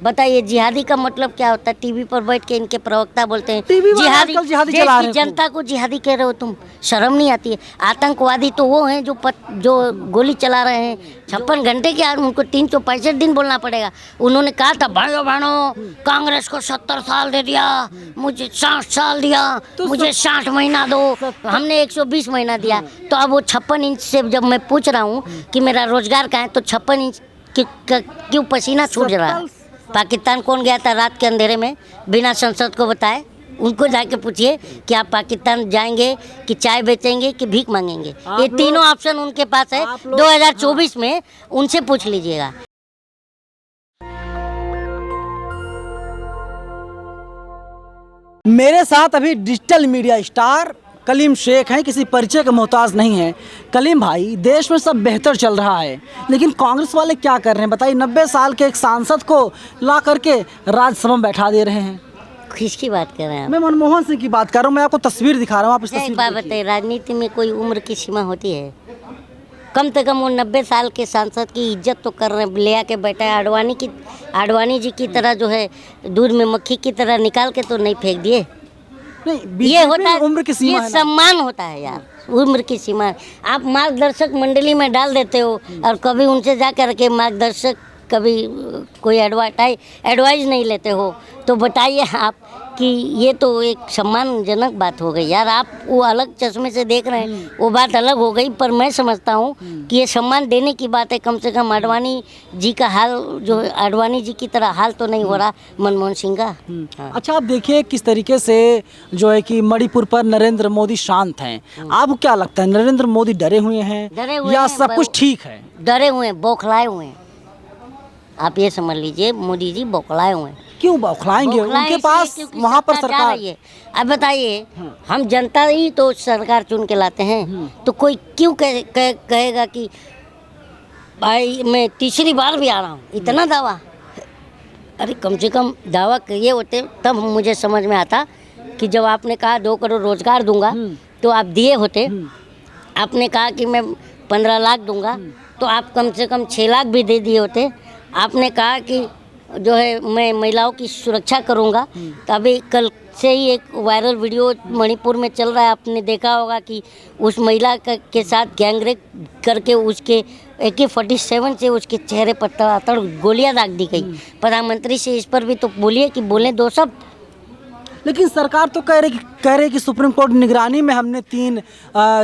बताइए जिहादी का मतलब क्या होता है? टीवी पर बैठ के इनके प्रवक्ता बोलते हैं टीवी वाले जिहादी, आजकल जिहादी देश चला की रहे हैं जनता को जिहादी कह रहे हो तुम, शर्म नहीं आती है? आतंकवादी तो वो हैं जो गोली चला रहे हैं 56 घंटे के, उनको 365 दिन बोलना पड़ेगा। उन्होंने कहा था भाइयों बहनों कांग्रेस को 70 साल दे दिया, मुझे 60 साल दिया, मुझे 60 महीना दो, हमने 120 महीना दिया। तो अब वो 56 इंच से जब मैं पूछ रहा हूँ कि मेरा रोजगार कहाँ है, तो 56 इंच क्यों पसीना छूट रहा है? पाकिस्तान कौन गया था रात के अंधेरे में बिना संसद को बताए? उनको जाके पूछिए कि आप पाकिस्तान जाएंगे कि चाय बेचेंगे कि भीख मांगेंगे। ये तीनों ऑप्शन उनके पास है 2024 में, उनसे पूछ लीजिएगा। मेरे साथ अभी digital media star Kaleem Shaikh हैं, किसी परिचय का मोहताज नहीं है। कलीम भाई, देश में सब बेहतर चल रहा है, लेकिन कांग्रेस वाले क्या कर रहे हैं बताइए? 90 साल के एक सांसद को ला करके राज्यसभा में बैठा दे रहे हैं। किसकी बात कर रहे हैं आप? मैं मनमोहन सिंह की बात कर रहा हूँ, मैं आपको तस्वीर दिखा रहा हूँ, आप इस एक तस्वीर बात को देखिए। बताइए, राजनीति में कोई उम्र की सीमा होती है? कम से कम वो 90 साल के सांसद की इज्जत तो कर रहे हैं, ले आके बैठा है। आडवाणी जी की तरह जो है दूध में मक्खी की तरह निकाल के तो नहीं फेंक दिए। नहीं, ये बीजेपी होता है, उम्र की सीमा ये है ना। सम्मान होता है यार, उम्र की सीमा। आप मार्गदर्शक मंडली में डाल देते हो और कभी उनसे जा कर के मार्गदर्शक कभी कोई एडवाइस नहीं लेते हो, तो बताइए आप कि ये तो एक सम्मानजनक बात हो गई यार। आप वो अलग चश्मे से देख रहे हैं, वो बात अलग हो गई, पर मैं समझता हूँ कि ये सम्मान देने की बात है। कम से कम आडवाणी जी का हाल, जो आडवाणी जी की तरह हाल तो नहीं हो रहा मनमोहन सिंह का। हाँ। अच्छा, आप देखिए किस तरीके से जो है कि मणिपुर पर नरेंद्र मोदी शांत हैं। आपको क्या लगता है, नरेंद्र मोदी डरे हुए हैं या हैं, सब कुछ ठीक है? डरे हुए हैं, बौखलाए हुए हैं। आप ये समझ लीजिए मोदी जी बौखलाए हुए हैं। क्यों बौखलाएंगे? बौखलाए उनके इसलिए पास क्योंकि वहाँ पर जा सरकार रही है। अब बताइए, हम जनता ही तो सरकार चुन के लाते हैं, तो कोई क्यों कहेगा कि भाई मैं तीसरी बार भी आ रहा हूँ? इतना दावा, अरे कम से कम दावा किए होते तब मुझे समझ में आता कि जब आपने कहा 2 करोड़ रोजगार दूंगा तो आप दिए होते। आपने कहा कि मैं 15 लाख दूंगा तो आप कम से कम 6 लाख भी दे दिए होते। आपने कहा कि जो है मैं महिलाओं की सुरक्षा करूंगा, तो अभी कल से ही एक वायरल वीडियो मणिपुर में चल रहा है, आपने देखा होगा कि उस महिला के साथ गैंगरेप करके उसके AK-47 से उसके चेहरे पर तड़ातड़ गोलियां दाग दी गई। प्रधानमंत्री से इस पर भी तो बोलिए कि बोले 2 शब्द। लेकिन सरकार तो कह रही कि सुप्रीम कोर्ट निगरानी में हमने 3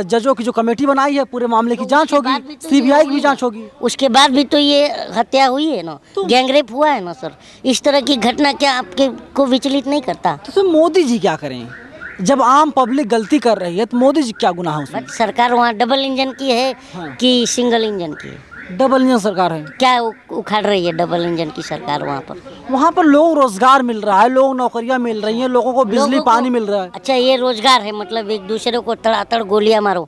जजों की जो कमेटी बनाई है, पूरे मामले की जांच होगी, CBI की भी जांच होगी। उसके बाद भी तो ये हत्या हुई है ना, गैंगरेप हुआ है ना सर। इस तरह की घटना क्या आपके को विचलित नहीं करता? तो फिर मोदी जी क्या करें? जब आम पब्लिक गलती कर रही है तो मोदी जी क्या गुनाह है उसमें? बट सरकार वहाँ डबल इंजन की है कि सिंगल इंजन की है? डबल इंजन सरकार है। क्या उखाड़ रही है डबल इंजन की सरकार वहाँ पर? वहाँ पर लोग रोजगार मिल रहा है, लोग नौकरियाँ मिल रही हैं, लोगों को बिजली पानी मिल रहा है। अच्छा, ये रोजगार है? मतलब एक दूसरे को तड़ातड़ गोलियां मारो,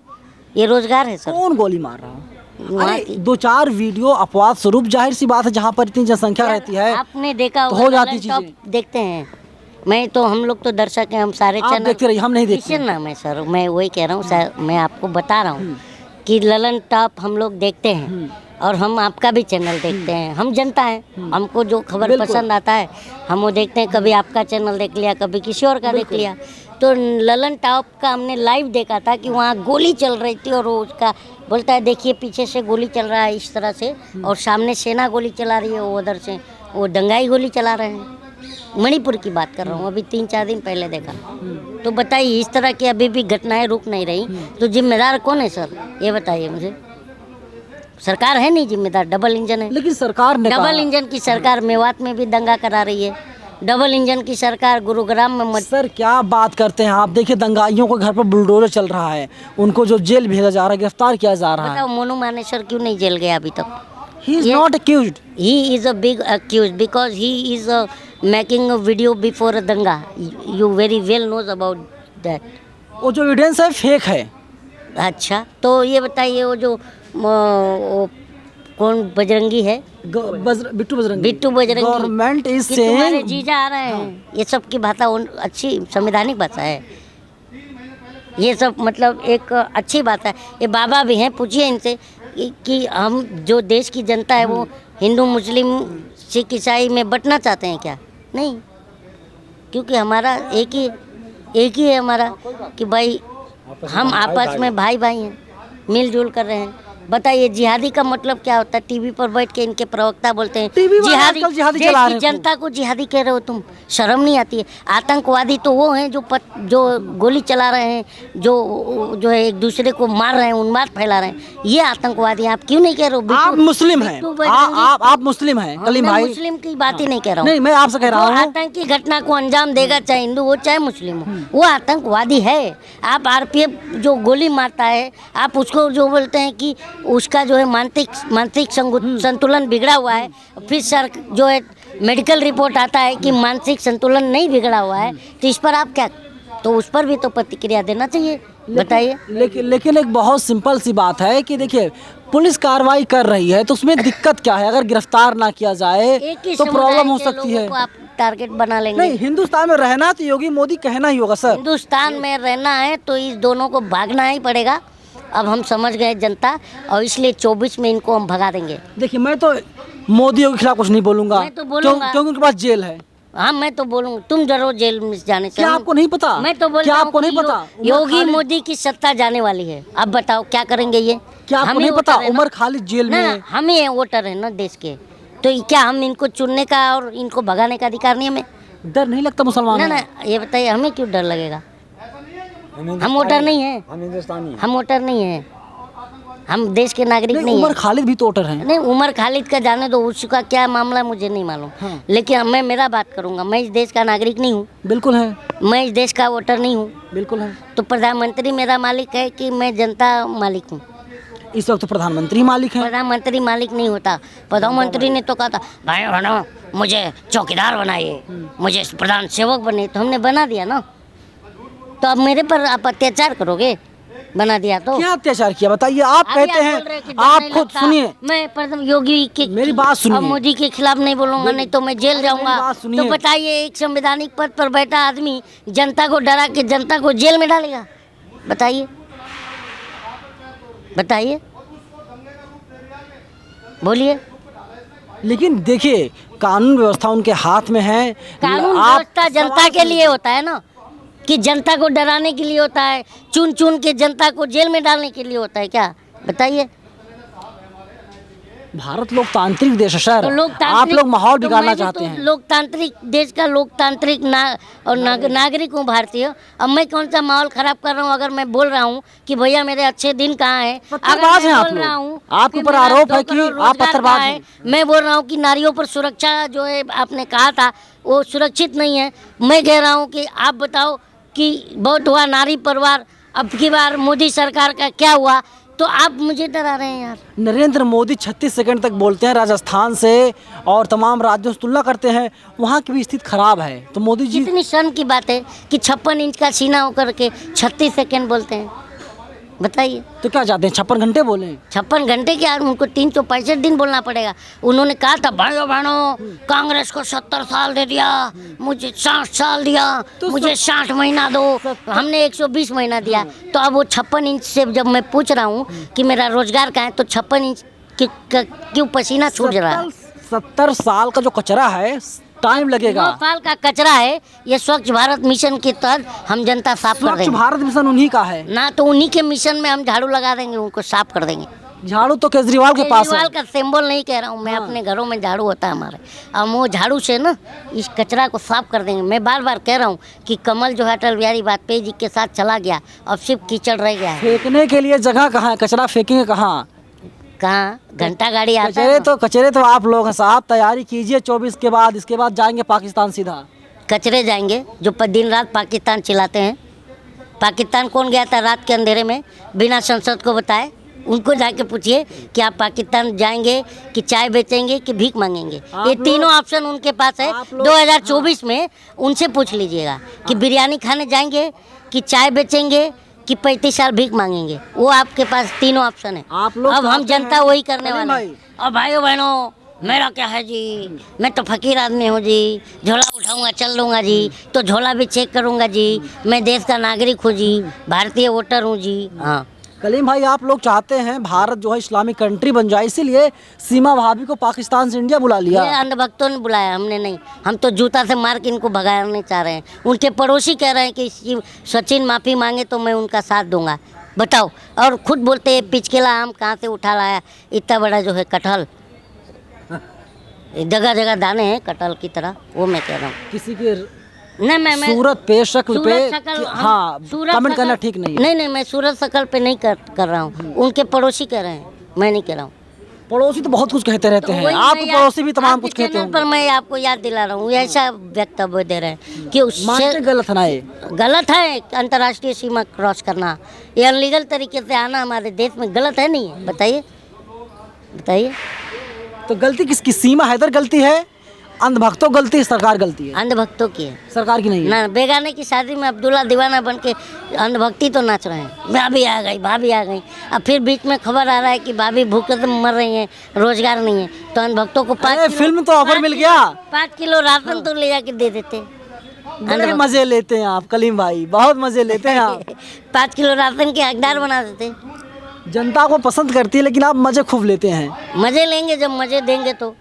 ये रोजगार है सर? कौन गोली मार रहा है? वहाँ अरे 2-4 वीडियो अपवाद स्वरूप, जाहिर सी बात है जहाँ पर इतनी जनसंख्या रहती है आपने देखा तो हो जाती टॉप चीजें। देखते हैं। मैं तो, हम लोग तो दर्शक हैं, हम सारे आप चैनल देखते रहिए, हम नहीं देखते। किसी नाम है सर, मैं वही कह रहा हूँ, मैं आपको बता रहा हूँ कि ललन टॉप हम लोग देखते हैं और हम आपका भी चैनल देखते हैं। हम जनता है, हमको जो खबर पसंद आता है हम वो देखते हैं। कभी आपका चैनल देख लिया, कभी किसी और का देख लिया। तो ललन टॉप का हमने लाइव देखा था कि वहाँ गोली चल रही थी और वो उसका बोलता है देखिए पीछे से गोली चल रहा है इस तरह से, और सामने सेना गोली चला रही है, वो उधर से वो दंगाई गोली चला रहे हैं। मणिपुर की बात कर रहा हूँ, अभी 3-4 दिन पहले देखा। तो बताइए, इस तरह की अभी भी घटनाएं रुक नहीं रही, तो जिम्मेदार कौन है सर? ये बताइए मुझे। सरकार है नहीं जिम्मेदार, डबल इंजन है। लेकिन सरकार ने डबल इंजन की सरकार मेवात में भी दंगा करा रही है, डबल इंजन की सरकार गुरुग्राम में सर क्या बात करते हैं आप? देखिए दंगाइयों को घर पर बुलडोजर चल रहा है, उनको जो जेल भेजा जा रहा है, गिरफ्तार किया जा रहा है। बताओ मोनू मानेसर क्यों नहीं जेल गया अभी तक? He is not accused. He is a big accused because he is making a video before a danga. You very well knows about that. वो जो एविडेंस है फेक है। अच्छा, तो ये बताइए वो जो वो कौन बजरंगी है? बिट्टू बजरंगी। बिट्टू बजरंगी। गवर्नमेंट इज कि तुम्हारे सेइंग जीजा आ रहे हैं। ये सब की भाषा अच्छी संवैधानिक भाषा है। ये सब मतलब एक अच्छी बात है। ये बाबा भी हैं, पूछिए इनसे कि हम जो देश की जनता है वो हिंदू मुस्लिम सिख ईसाई में बंटना चाहते हैं क्या? नहीं, क्योंकि हमारा एक ही है हमारा कि भाई हम आपस में भाई भाई हैं, मिलजुल कर रहे हैं। बताइए जिहादी का मतलब क्या होता है? टीवी पर बैठ के इनके प्रवक्ता बोलते हैं टीवी वाले जिहादी, आजकल जिहादी देश चला की रहे हैं जनता को जिहादी कह रहे हो तुम, शर्म नहीं आती है? आतंकवादी तो वो हैं जो गोली चला रहे हैं, जो है एक दूसरे को मार रहे हैं, उन्माद फैला रहे हैं, ये आतंकवादी हैं। आप क्यों नहीं कह रहे हो? आप मुस्लिम हैं, आप मुस्लिम हैं कलीम मैं भाई। मुस्लिम की बात ही नहीं कह रहा हूँ। नहीं, मैं आपसे कह रहा जो हूँ आतंकी घटना को अंजाम देगा, चाहे हिंदू हो चाहे मुस्लिम हो, वो आतंकवादी है। आप आरपीएफ जो गोली मारता है, आप उसको जो बोलते हैं कि उसका जो है मानसिक संतुलन बिगड़ा हुआ है, फिर सर जो है मेडिकल रिपोर्ट आता है कि मानसिक संतुलन नहीं बिगड़ा हुआ है, तो इस पर आप क्या, तो उस पर भी तो प्रतिक्रिया देना चाहिए। बताइए। लेकिन एक बहुत सिंपल सी बात है कि देखिए पुलिस कार्रवाई कर रही है तो उसमें दिक्कत क्या है? अगर गिरफ्तार ना किया जाए एक ही तो प्रॉब्लम हो समुदाय के सकती लोगों है। को आप टारगेट बना लेंगे। नहीं, हिंदुस्तान में रहना तो योगी मोदी कहना ही होगा सर। हिंदुस्तान में रहना है तो इस दोनों को भागना ही पड़ेगा। अब हम समझ गए जनता, और इसलिए 24 में इनको हम भगा देंगे। देखिए मैं तो मोदी के खिलाफ कुछ नहीं बोलूंगा, मैं तो बोलूंगा। क्योंकि उनके पास जेल है। हाँ, मैं तो बोलूँगा, तुम डरो जेल में जाने से। क्या आपको नहीं पता? मैं तो बोल क्या रहा हूँ आपको कि नहीं पता? योगी मोदी की सत्ता जाने वाली है। अब बताओ क्या करेंगे ये? क्या आपको हम ही नहीं पता? वोटर हैं ना? उमर खालिद जेल ना, में। हम ही हैं, वोटर हैं ना देश के, तो क्या हम इनको चुनने का और इनको भगाने का अधिकार नहीं हमें? डर नहीं लगता मुसलमान ना, ये बताइए हमें क्यों डर लगेगा? हम वोटर नहीं हैं, हम हिंदुस्तानी हम वोटर नहीं हैं, हम देश के नागरिक नहीं उमर हैं। खालिद भी तो वोटर हैं। नहीं, उमर खालिद का जाने दो, उसका क्या मामला मुझे नहीं मालूम। हाँ। लेकिन मैं मेरा बात करूंगा, मैं इस देश का नागरिक नहीं हूँ, बिल्कुल है, मैं इस देश का वोटर नहीं हूँ। बिल्कुल है। तो प्रधानमंत्री मेरा मालिक है कि मैं जनता मालिक हूँ? इस वक्त तो प्रधानमंत्री मालिक हैं। प्रधानमंत्री मालिक नहीं होता। प्रधानमंत्री ने तो कहा था भाई बहनों मुझे चौकीदार बनाइए, मुझे प्रधान सेवक बने, तो हमने बना दिया ना। तो अब मेरे पर आप अत्याचार करोगे? बना दिया तो क्या अत्याचार किया बताइए? आप अभी कहते बोल रहे हैं, कि डर आप नहीं खुद लगता। सुनिए, मैं प्रथम योगी के, मेरी बात सुनिए। अब मोदी के खिलाफ नहीं बोलूंगा, नहीं तो मैं जेल जाऊंगा। बात सुनिए। तो बताइए एक संवैधानिक पद पर बैठा आदमी जनता को डरा के जनता को जेल में डालेगा? बताइए, बताइए, बोलिए। लेकिन देखिए कानून व्यवस्था उनके हाथ में है। कानून आप व्यवस्था जनता के लिए होता है ना, कि जनता को डराने के लिए होता है, चुन चुन के जनता को जेल में डालने के लिए होता है क्या? बताइए। भारत लोकतांत्रिक देश है सर, तो आप लोग माहौल तो बिगाड़ना मैं भी चाहते तो हैं। लोकतांत्रिक देश का लोकतांत्रिक नागरिक हूँ, भारतीय। अब मैं कौन सा माहौल खराब कर रहा हूँ? अगर मैं बोल रहा हूँ कि भैया मेरे अच्छे दिन कहाँ हैं, अगर पत्थरबाज मैं हैं आप बोल रहा लोग। हूँ आपके कि ऊपर मेरा आरोप 2 है कि करोड़ आप रोजगार पत्थरबाज कहाँ है, हैं। मैं बोल रहा हूँ कि नारियों पर सुरक्षा जो है आपने कहा था वो सुरक्षित नहीं है। मैं कह रहा हूँ कि आप बताओ कि बहुत हुआ नारी परिवार, अब की बार मोदी सरकार का क्या हुआ? तो आप मुझे डरा रहे हैं यार। नरेंद्र मोदी 36 सेकंड तक बोलते हैं राजस्थान से और तमाम राज्यों से तुलना करते हैं, वहाँ की भी स्थिति खराब है। तो मोदी जी कितनी शर्म की बात है कि 56 इंच का सीना होकर के 36 सेकंड बोलते हैं। बताइए, तो क्या चाहते हैं 56 घंटे बोले? 56 घंटे क्या, उनको 365 दिन बोलना पड़ेगा। उन्होंने कहा था भाइयों बहनों कांग्रेस को 70 साल दे दिया, मुझे 60 साल दिया, मुझे 60 महीना दो, हमने 120 महीना दिया। तो अब वो 56 इंच से जब मैं पूछ रहा हूँ कि मेरा रोजगार कहाँ है, तो 56 इंच क्यों पसीना छूट रहा है? 70 साल का जो कचरा है टाइम लगेगा। 9 साल का कचरा है ये। स्वच्छ भारत मिशन के तहत हम जनता साफ कर स्वच्छ देंगे भारत मिशन उन्हीं का है ना, तो उन्हीं के मिशन में हम झाड़ू लगा देंगे, उनको साफ कर देंगे। झाड़ू तो केजरीवाल के पास है। केजरीवाल का सिंबल नहीं कह रहा हूँ मैं, अपने घरों में झाड़ू होता है हमारे, अब वो झाड़ू से ना इस कचरा को साफ कर देंगे। मैं बार बार कह रहा हूँ कि कमल जो है अटल बिहारी वाजपेयी जी के साथ चला गया, अब सिर्फ कीचड़ रह गया है। फेंकने के लिए जगह कहाँ है? कचरा फेंकेंगे कहाँ? कहाँ घंटा गाड़ी आता है? कचरे तो आप लोग हैं साहब। तैयारी कीजिए 24 के बाद, इसके बाद जाएंगे पाकिस्तान सीधा। कचरे जाएंगे जो दिन रात पाकिस्तान चिल्लाते हैं। पाकिस्तान कौन गया था रात के अंधेरे में बिना संसद को बताए? उनको जाके पूछिए कि आप पाकिस्तान जाएंगे कि चाय बेचेंगे कि भीख मांगेंगे। ये तीनों ऑप्शन उनके पास है। 2024 में उनसे पूछ लीजिएगा कि बिरयानी खाने जाएंगे कि चाय बेचेंगे कि 35 साल भीख मांगेंगे। वो आपके पास तीनों ऑप्शन है। आप लोग अब हम चाहते जनता हैं- वही करने अरे वाले भाई। हैं। और भाइयों बहनों मेरा क्या है जी, मैं तो फकीर आदमी हूँ जी, झोला उठाऊंगा चल लूँगा जी, तो झोला भी चेक करूँगा जी, मैं देश का नागरिक हूँ जी, भारतीय वोटर हूँ जी। हाँ, कलीम भाई, आप लोग चाहते हैं भारत जो है इस्लामिक कंट्री बन जाए, इसीलिए सीमा भाभी को पाकिस्तान से इंडिया बुला लिया। ये अंधभक्तों ने बुलाया, हमने नहीं। हम तो जूता से मार के इनको भगाना चाह रहे हैं। उनके पड़ोसी कह रहे हैं कि सचिन माफ़ी मांगे तो मैं उनका साथ दूंगा। बताओ, और खुद बोलते हैं पिचकेला आम कहाँ से उठा लाया, इतना बड़ा जो है कटहल, जगह जगह दाने हैं कटहल की तरह। वो मैं कह रहा हूँ किसी के नहीं, मैं सूरत पे, शक्ल पे, हाँ, सूरत कमेंट शकल- करना ठीक नहीं है। नहीं, मैं सूरत शकल पे नहीं कर रहा हूँ। उनके पड़ोसी कह रहे हैं, मैं नहीं कह रहा हूँ। पड़ोसी तो बहुत कुछ कहते रहते हैं, वही आप मैं पड़ोसी भी तमाम आपके कुछ कहते चैनल पर हैं। मैं आपको याद दिला रहा हूँ, ऐसा वक्तव्य दे रहे हैं कि मानते उससे गलत है ना ये? गलत है। अंतर्राष्ट्रीय सीमा क्रॉस करना, ये अनलीगल तरीके से आना हमारे देश में गलत है, नहीं है? बताइए बताइए। तो गलती किसकी? सीमा हैदर गलती है, अंधभक्तों गलती है, सरकार गलती है? अंधभक्तों की है सरकार की नहीं है। ना। बेगाने की शादी में अब्दुल्ला दीवाना बन के अंधभक्ति तो नाच रहे हैं, भाभी आ गई, भाभी आ गई। अब फिर बीच में खबर आ रहा है कि भाभी भूखे से मर रही हैं, रोजगार नहीं है, तो अंधभक्तों को अरे, फिल्म तो ऑफर मिल गया। 5 किलो राशन तो ले जाके दे देते। बड़े मजे लेते हैं आप कलीम भाई, बहुत मजे लेते हैं आप। 5 किलो राशन के हकदार बना देते। जनता को पसंद करती है, लेकिन आप मजे खूब लेते हैं। मजे लेंगे, जब मजे देंगे तो।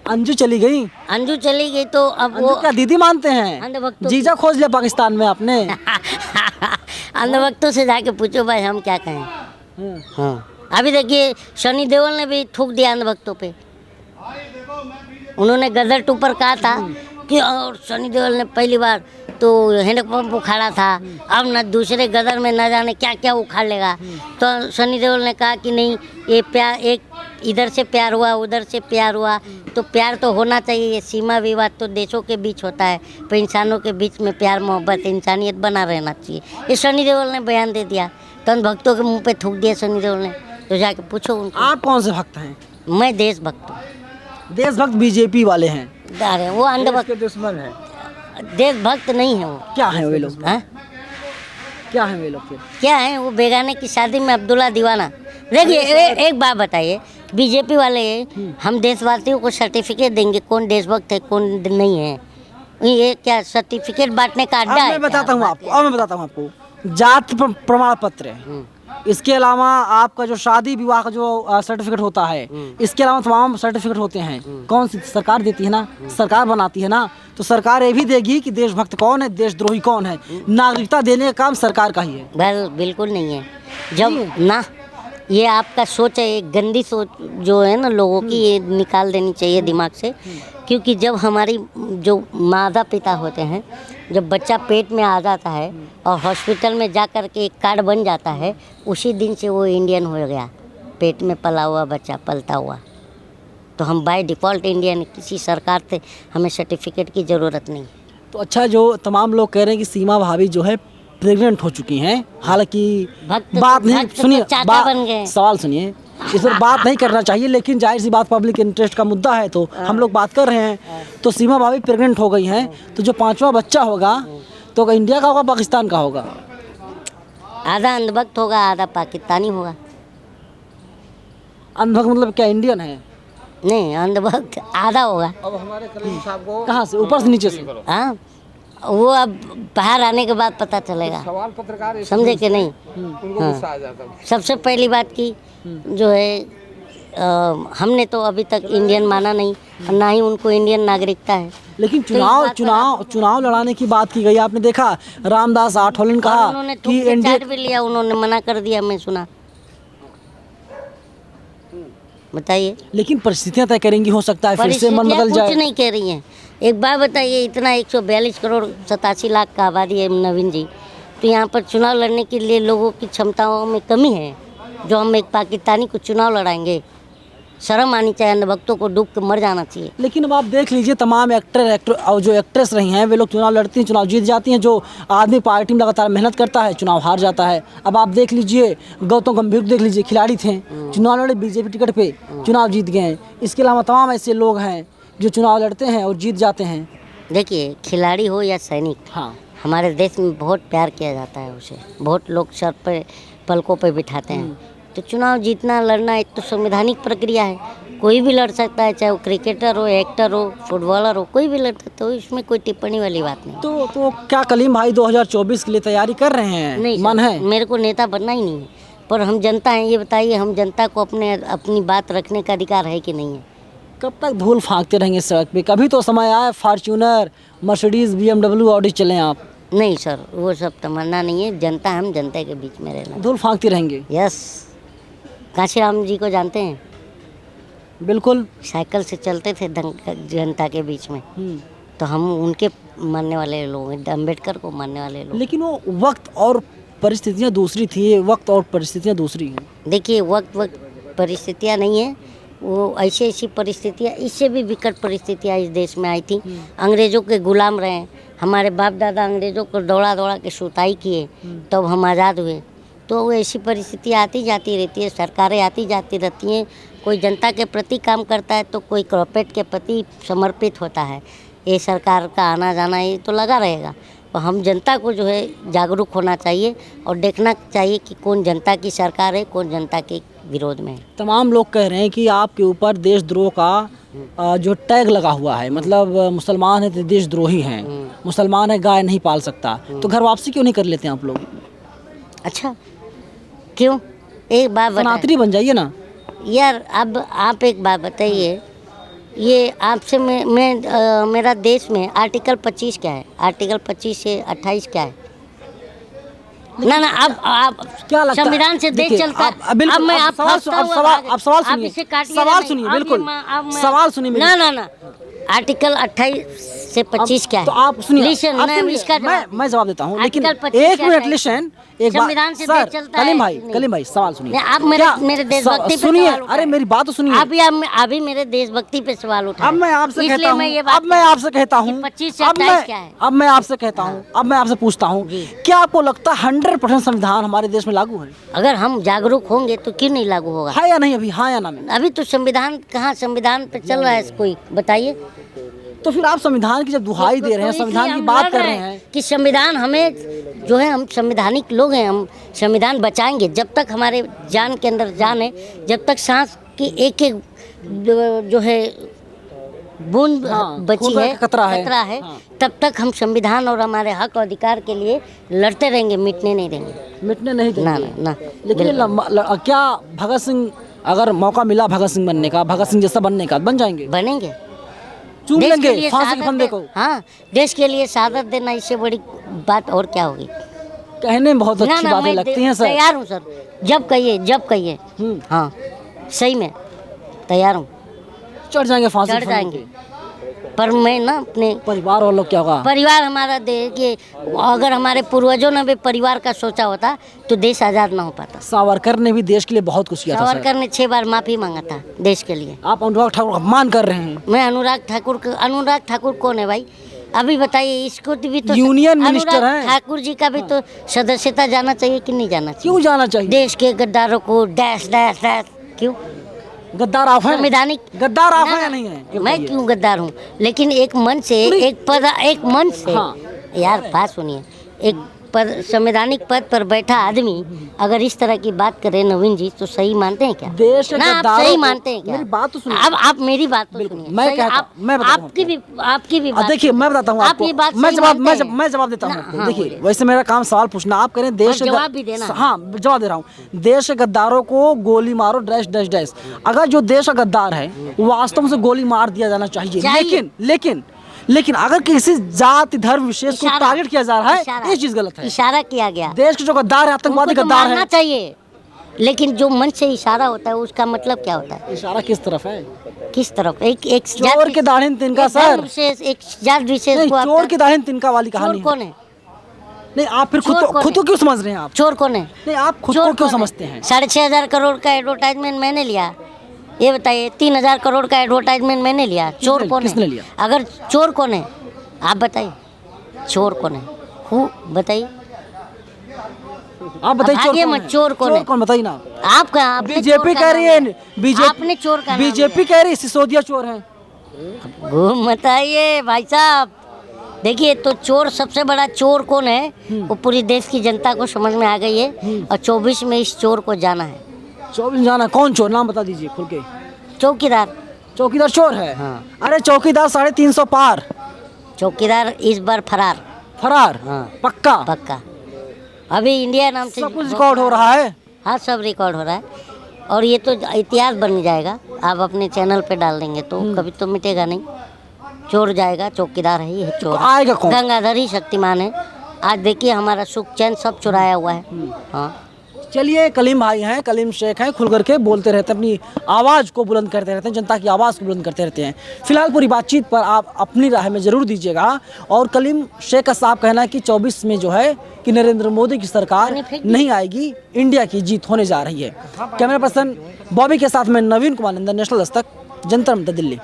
अंजू चली गई, अंजू चली गई तो अब वो अंजू क्या दीदी मानते हैं? अंधभक्तों जीजा खोज लिया पाकिस्तान में आपने। अंधभक्तों से जाके पूछो भाई, हम क्या कहें। हाँ, अभी देखिए सनी देओल ने भी थूक दिया अंधभक्तों पे। उन्होंने गदर 2 पर कहा था कि, और सनी देओल ने पहली बार तो हैंडपंप उखाड़ा था, अब न दूसरे गदर में न जाने क्या क्या उखाड़ लेगा। तो सनी देओल ने कहा कि नहीं, ये प्यार, एक इधर से प्यार हुआ, उधर से प्यार हुआ, तो प्यार तो होना चाहिए। ये सीमा विवाद तो देशों के बीच होता है, पर इंसानों के बीच में प्यार मोहब्बत इंसानियत बना रहना चाहिए। ये सनी देओल ने बयान दे दिया, तो भक्तों के मुंह पे थूक दिया सनी देओल ने। तो जाके पूछो उनको। आप कौन से भक्त हैं? मैं देशभक्त हूँ। देशभक्त बीजेपी वाले हैं, अरे वो अंधभक्त दुश्मन है। देशभक्त नहीं है वो। क्या है वे लोग? हाँ, क्या है वे लोग फिर? क्या है वो? बेगाने की शादी में अब्दुल्ला दीवाना। देखिए, एक बात बताइए, बीजेपी वाले हम देशवासियों को सर्टिफिकेट देंगे कौन देशभक्त है कौन नहीं है? ये क्या सर्टिफिकेट बांटने का अड्डा है? मैं बताता हूँ आपको, जाति प्रमाण पत्र, इसके अलावा आपका जो शादी विवाह का जो सर्टिफिकेट होता है, इसके अलावा तमाम सर्टिफिकेट होते हैं। कौन सी सरकार देती है ना, सरकार बनाती है ना, तो सरकार ये भी देगी कि देशभक्त कौन है, देशद्रोही कौन है। नागरिकता देने का काम सरकार का ही है। बिल्कुल नहीं है। जब ना, ये आपका सोच है, एक गंदी सोच जो है ना लोगों की, ये निकाल देनी चाहिए दिमाग से। क्योंकि जब हमारी जो माता पिता होते हैं, जब बच्चा पेट में आ जाता है और हॉस्पिटल में जा कर के एक कार्ड बन जाता है, उसी दिन से वो इंडियन हो गया। पेट में पला हुआ बच्चा, पलता हुआ, तो हम बाय डिफ़ॉल्ट इंडियन। किसी सरकार से हमें सर्टिफिकेट की ज़रूरत नहीं। तो अच्छा, जो तमाम लोग कह रहे हैं कि सीमा भाभी जो है प्रेग्नेंट हो चुकी हैं, हालांकि बात नहीं, सुनिए, सवाल सुनिए, इस पर बात नहीं करना चाहिए, लेकिन जाहिर सी बात पब्लिक इंटरेस्ट का मुद्दा है, तो हम लोग बात कर रहे हैं। तो सीमा भाभी प्रेग्नेंट हो गई हैं, तो जो 5वां बच्चा होगा तो इंडिया का होगा, पाकिस्तान का होगा? आधा अंधभक्त होगा, आधा पाकिस्तानी होगा। अंधभक्त मतलब क्या, इंडियन है? नहीं, अंधभक्त आधा होगा। अब हमारे कलीम साहब को कहाँ से, ऊपर से नीचे से? हाँ, वो अब बाहर आने के बाद पता चलेगा। सवाल पत्रकार समझे कि नहीं? हाँ। सबसे पहली बात की जो है, हमने तो अभी तक इंडियन माना नहीं, और ना ही उनको इंडियन नागरिकता है। लेकिन तो इस बात पर चुनाव लड़ाने की बात की गई। आपने देखा रामदास आठवले ने कहा उन्होंने कि चार्ज भी लिया, उन्होंने मना कर दिया, मैं सुना। बताइए। लेकिन परिस्थितियां तय करेंगी, हो सकता है फिर से मन बदल जाए। कुछ नहीं कह रही हैं। एक बात बताइए, इतना 142 करोड़ 87 लाख का आबादी है नवीन जी, तो यहाँ पर चुनाव लड़ने के लिए लोगों की क्षमताओं में कमी है, जो हम एक पाकिस्तानी को चुनाव लड़ाएंगे? शर्म आनी चाहिए, अंधभक्तों को डूब के मर जाना चाहिए। लेकिन अब आप देख लीजिए, तमाम एक्टर और जो एक्ट्रेस रही हैं, वे लोग चुनाव लड़ती हैं, चुनाव जीत जाती हैं। जो आदमी पार्टी में लगातार मेहनत करता है, चुनाव हार जाता है। अब आप देख लीजिए, गौतम गंभीर देख लीजिए, खिलाड़ी थे, चुनाव लड़े बीजेपी टिकट पे, चुनाव जीत गए हैं। इसके अलावा तमाम ऐसे लोग हैं जो चुनाव लड़ते हैं और जीत जाते हैं। देखिए, खिलाड़ी हो या सैनिक, हाँ, हमारे देश में बहुत प्यार किया जाता है उसे, बहुत लोग सर पे पलकों पे बिठाते हैं। तो चुनाव जीतना लड़ना एक तो संवैधानिक प्रक्रिया है, कोई भी लड़ सकता है, चाहे वो क्रिकेटर हो, एक्टर हो, फुटबॉलर हो, कोई भी लड़ सकता है, इसमें कोई टिप्पणी वाली बात नहीं। तो क्या कलीम भाई 2024 के लिए तैयारी कर रहे हैं? नहीं, मन है? मेरे को नेता बनना ही नहीं है। पर हम जनता हैं, ये बताइए हम जनता को अपनी बात रखने का अधिकार है कि नहीं है? कब तक धूल फांकते रहेंगे सड़क पे? कभी तो समय आए फॉर्च्यूनर, मर्सिडीज, BMW, ऑडी चलें आप। नहीं सर, वो सब तमन्ना नहीं है। जनता, हम जनता के बीच में रहना। धूल फांकते रहेंगे। यस। कांशीराम जी को जानते हैं? बिल्कुल। साइकिल से चलते थे जनता के बीच में, तो हम उनके मानने वाले लोग हैं, अम्बेडकर को मानने वाले लोग। लेकिन वो वक्त और परिस्थितियाँ दूसरी थी, वक्त और परिस्थितियाँ दूसरी हैं। देखिए वक्त परिस्थितियाँ नहीं है, वो ऐसी परिस्थितियाँ, इससे भी विकट परिस्थितियाँ इस देश में आई थी। अंग्रेज़ों के गुलाम रहे, हमारे बाप दादा अंग्रेज़ों को दौड़ा दौड़ा के सुताई किए, तब हम आज़ाद हुए। तो वो ऐसी परिस्थितियाँ आती जाती रहती है, सरकारें आती जाती रहती हैं। कोई जनता के प्रति काम करता है तो कोई कॉर्पोरेट के प्रति समर्पित होता है। ये सरकार का आना जाना ये तो लगा रहेगा। तो हम जनता को जो है जागरूक होना चाहिए और देखना चाहिए कि कौन जनता की सरकार है, कौन जनता के विरोध में है। तमाम लोग कह रहे हैं कि आपके ऊपर देशद्रोह का जो टैग लगा हुआ है, मतलब मुसलमान है तो देशद्रोही हैं, मुसलमान है गाय नहीं पाल सकता, तो घर वापसी क्यों नहीं कर लेते हैं आप लोग? अच्छा, क्यों? एक बात बताइए सनातनी बन जाइए ना यार। अब आप एक बात बताइए, ये आपसे मेरा देश में आर्टिकल 25 क्या है? आर्टिकल 25 से 28 क्या है? ना अब आप क्या लगता है? संविधान से देश देखिए, चलता है। बिल्कुल, अब मैं आप आप सवाल सुनिए, इसे काटिए सवाल नहीं। सुनिए, अब बिल्कुल, ये अब मैं- सवाल सुनिए मेरी। ना आर्टिकल 28 से 25 क्या है? तो आप सुनिए, लिसन, आप मैं सुनिए, इसका मैं जवाब देता हूँ, लेकिन आर्टिकल 25 एक क्या मिनट है? लिसन, एक बात संविधान से सर, देश चलता है। कलीम भाई सवाल सुनिए। नहीं, आप मेरे देशभक्ति पे सुनिए, सवाल उठाए। अरे मेरी बात तो सुनिए। अभी मेरे देशभक्ति पे सवाल उठाए। अब मैं आपसे इसलिए कहता हूँ, मैं ये बात अब मैं आपसे कहता हूँ, 25 से 28 क्या है? अब मैं आपसे कहता हूँ, अब मैं आपसे पूछता हूँ, जी। क्या आपको लगता है 100% संविधान हमारे देश में लागू है? अगर हम जागरूक होंगे तो क्यों नहीं लागू होगा? है या नहीं? अभी हाँ या ना में? अभी तो संविधान कहाँ, संविधान पे चल रहा है कोई, बताइए। तो फिर आप संविधान की जब दुहाई दे रहे हैं, तो संविधान इसलिए की हम बात लड़ कर रहे हैं कि संविधान हमें जो है, हम संवैधानिक लोग हैं, हम संविधान बचाएंगे। जब तक हमारे जान के अंदर जान है, जब तक सांस की एक एक जो है बूंद हाँ, बची खून है, का खतरा है, हाँ। तब तक हम संविधान और हमारे हक और अधिकार के लिए लड़ते रहेंगे, मिटने नहीं देंगे। मिटने नहीं ना देंगे। ना लेकिन क्या भगत सिंह, अगर मौका मिला भगत सिंह बनने का, भगत सिंह जैसा बनने का, बन जाएंगे? बनेंगे। चूम देश के लेंगे लिए फांसी के शहादत फंदे दे- को? हाँ, देश के लिए शहादत देना, इससे बड़ी बात और क्या होगी? कहने में बहुत अच्छी बातें मैं लगती हैं सर। तैयार हूँ सर, जब कहिए। हाँ, सही में तैयार हूँ। चढ़ जाएंगे फांसी चढ़ के फंदे जाएंगे, पे। पर मैं ना अपने परिवार वालों क्या होगा? परिवार हमारा देखिए, अगर हमारे पूर्वजों ने भी परिवार का सोचा होता तो देश आज़ाद ना हो पाता। सावरकर ने भी देश के लिए बहुत कुछ किया था सर। सावरकर ने 6 बार माफ़ी मांगा था देश के लिए। आप अनुराग ठाकुर का अपमान कर रहे हैं। मैं अनुराग ठाकुर कौन है भाई? अभी बताइए, इसको भी तो यूनियन मिनिस्टर अनुराग हैं। ठाकुर जी का भी तो सदस्यता जाना चाहिए कि नहीं जाना चाहिए? क्यों जाना चाहिए? देश के गद्दारों को डैश डैश डैश क्यों? गद्दार आप हैं? संवैधानिक गद्दार आप ना, हैं या ना, नहीं है? ये मैं बताइए। क्यों गद्दार हूँ? लेकिन एक मन से, एक मन से, हाँ। यार बात सुनिए, एक पद, संवैधानिक पद पर बैठा आदमी अगर इस तरह की बात करे नवीन जी, तो सही मानते हैं क्या? देश के ना आप गद्दारों सही को- मानते हैं क्या? मेरी बात तो सुनिए। अब आप मेरी बात तो सुनिए। मैं सही, कहता- आप- मैं बताता हूँ आपकी भी बात। देखिए मैं बताता हूँ आप आपको। ये बात मैं सही जवाब मानते हैं? मैं जवाब देता हूँ ना, आपको। हाँ, देखिए बोलिए। वैसे मेरा काम सवाल पूछना, आप करें देश और जवाब भी देना। हाँ जवाब दे रहा हूँ। देश के गद्दारों को गोली मारो डैश डैश डैश। अगर जो देश का गद्दार है वो वास्तव में से गोली मार दिया जाना चाहिए। लेकिन अगर किसी जाति धर्म विशेष को इशारा- टारगेट किया जा रहा इशारा- है, ये चीज गलत है। इशारा किया गया। देश के जो गद्दार है, आतंकवादी उनको तो गद्दार मारना है। चाहिए, लेकिन जो मन से इशारा होता है उसका मतलब क्या होता है? इशारा किस तरफ है? किस तरफ? एक चोर के दाढ़ी में तिनका एक धर्म सर। विशेष, एक जात विशेष नहीं, को आप- चोर की दाढ़ी में तिनका वाली चोर कहानी है। कौन है? नहीं आप फिर चोर कौन खुद है? को क्यों समझ रहे हैं आप? चोर कौन है? नहीं आप खुद चोर को क्यों कौन है? समझते हैं? 6,500 करोड़ का एडवर्टाइजमेंट मैंने लिया, ये बताइए। 3,000 करोड़ का एडवर्टाइजमेंट मैंने लिया, चोर कौन है? किसने लिया? अगर चोर कौन है आप बताइए, चोर कौन है? बताइए आप बताइए, अब आगे मत, चोर कौन है? बताइए ना। आपका आपने बीजेपी चोर का कह रही नाम है, लिया। आपने चोर का नाम बीजेपी लिया। कह रही है सिसोदिया चोर है। घूम मत आइए भाई साहब। देखिए, तो चोर, सबसे बड़ा चोर कौन है वो पूरी देश की जनता को समझ में आ गई है, और 24 में इस चोर को जाना है। 24 जाना, कौन चोर? नाम बता दीजिए खुल के। चौकीदार। चौकीदार चोर है? हाँ। अरे चौकीदार 350 पार। चौकीदार इस बार फरार। फरार? हाँ। पक्का? पक्का। अभी इंडिया नाम से सब कुछ रिकॉर्ड हो रहा है। हाँ, सब रिकॉर्ड हो रहा है और ये तो इतिहास बन जाएगा। आप अपने चैनल पे डाल देंगे तो कभी तो मिटेगा नहीं। चोर जाएगा, चौकीदार है, ये चोर है। आएगा कौन? गंगाधर ही शक्तिमान है। आज देखिए हमारा सुख चैन सब चुराया हुआ है। हाँ, चलिए, कलीम भाई हैं, कलीम शेख हैं, खुल करके बोलते रहते हैं, अपनी आवाज़ को बुलंद करते रहते हैं, जनता की आवाज़ को बुलंद करते रहते हैं। फिलहाल पूरी बातचीत पर आप अपनी राय में ज़रूर दीजिएगा। और कलीम शेख का साफ कहना है कि 24 में जो है कि नरेंद्र मोदी की सरकार नहीं आएगी, इंडिया की जीत होने जा रही है। कैमरा पर्सन बॉबी के साथ में नवीन कुमार नंदन, नेशनल दस्तक, जंतर मंतर, दिल्ली।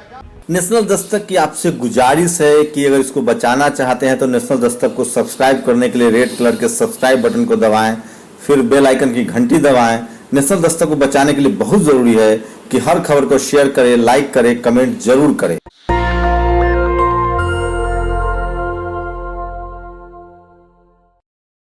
नेशनल दस्तक की आपसे गुजारिश है कि अगर इसको बचाना चाहते हैं तो नेशनल दस्तक को सब्सक्राइब करने के लिए रेड कलर के सब्सक्राइब बटन को दबाएं, फिर बेल आइकन की घंटी दबाएं। नेशनल दस्तक को बचाने के लिए बहुत जरूरी है कि हर खबर को शेयर करें, लाइक करें, कमेंट जरूर करें।